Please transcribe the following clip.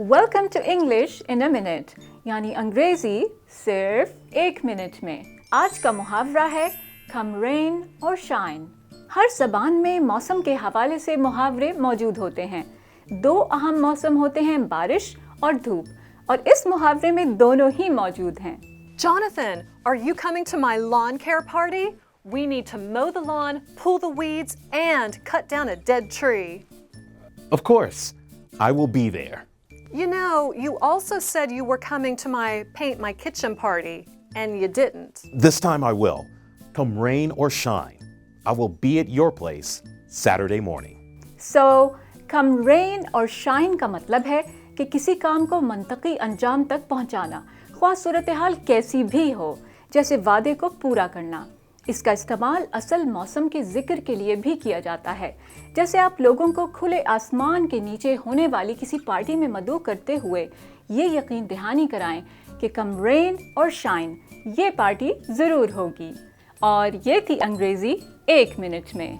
Welcome to English in a minute, यानी अंग्रेजी सिर्फ 1 minute में। आज का मुहावरा है कम रेन और शाइन। हर ज़बान में मौसम के हवाले से मुहावरे मौजूद होते हैं। 2 अहम मौसम होते हैं, बारिश और धूप, और इस मुहावरे में दोनों ही मौजूद हैं। Jonathan, are you coming to my lawn care party? We need to mow the lawn, pull the weeds, and cut down a dead tree. Of course, I will be there. You know, you also said you were coming to my paint my kitchen party, and you didn't. This time I will. Come rain or shine, I will be at your place Saturday morning. So, come rain और shine का मतलब है कि किसी काम को मंतकी अंजाम तक पहुंचाना, ख्वाह सूरत हाल कैसी भी हो, जैसे वादे को पूरा करना। इसका इस्तेमाल असल मौसम के जिक्र के लिए भी किया जाता है, जैसे आप लोगों को खुले आसमान के नीचे होने वाली किसी पार्टी में मदऊ करते हुए ये यकीन दहानी कराएं कि कम रेन और शाइन ये पार्टी ज़रूर होगी। और ये थी अंग्रेज़ी 1 मिनट में।